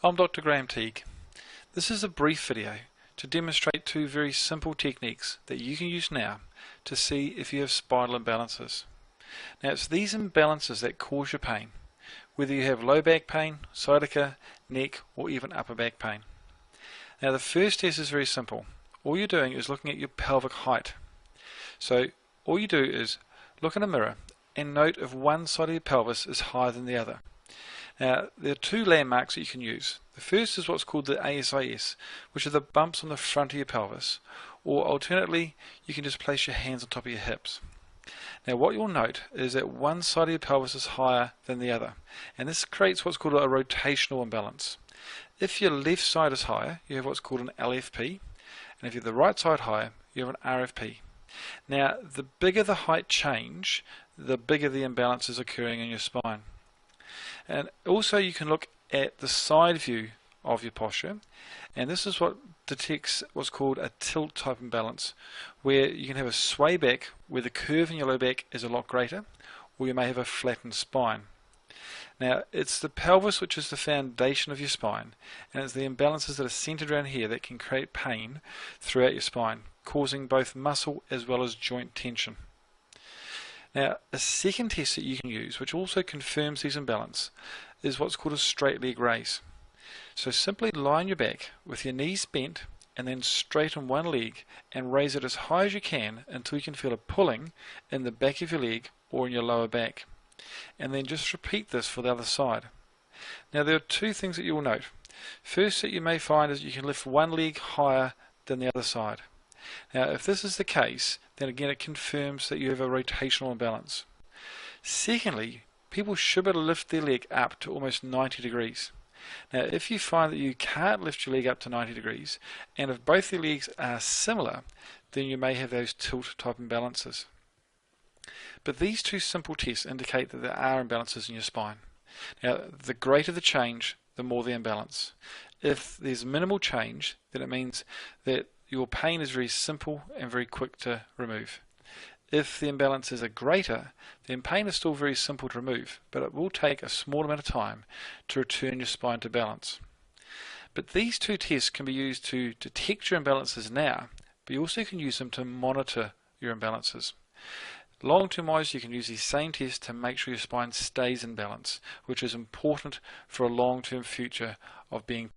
I'm Dr. Graham Teague. This is a brief video to demonstrate two very simple techniques that you can use now to see if you have spinal imbalances. Now it's these imbalances that cause your pain, whether you have low back pain, sciatica, neck or even upper back pain. Now the first test is very simple. All you're doing is looking at your pelvic height. So all you do is look in a mirror and note if one side of your pelvis is higher than the other. Now, there are two landmarks that you can use. The first is what's called the ASIS, which are the bumps on the front of your pelvis, or alternately, you can just place your hands on top of your hips. Now, what you'll note is that one side of your pelvis is higher than the other, and this creates what's called a rotational imbalance. If your left side is higher, you have what's called an LFP, and if you have the right side higher, you have an RFP. Now, the bigger the height change, the bigger the imbalance is occurring in your spine. And also you can look at the side view of your posture, and this is what detects what's called a tilt type imbalance, where you can have a sway back where the curve in your low back is a lot greater, or you may have a flattened spine. Now it's the pelvis which is the foundation of your spine, and it's the imbalances that are centered around here that can create pain throughout your spine, causing both muscle as well as joint tension. Now, a second test that you can use, which also confirms these imbalances, is what's called a straight leg raise. So simply lie on your back with your knees bent and then straighten one leg and raise it as high as you can until you can feel a pulling in the back of your leg or in your lower back. And then just repeat this for the other side. Now there are two things that you will note. First that you may find is you can lift one leg higher than the other side. Now if this is the case, then again it confirms that you have a rotational imbalance. Secondly, people should be able to lift their leg up to almost 90 degrees. Now if you find that you can't lift your leg up to 90 degrees, and if both your legs are similar, then you may have those tilt type imbalances. But these two simple tests indicate that there are imbalances in your spine. Now the greater the change, the more the imbalance. If there's minimal change, then it means that your pain is very simple and very quick to remove. If the imbalances are greater, then pain is still very simple to remove, but it will take a small amount of time to return your spine to balance. But these two tests can be used to detect your imbalances now, but you also can use them to monitor your imbalances. Long-term wise, you can use these same tests to make sure your spine stays in balance, which is important for a long-term future of being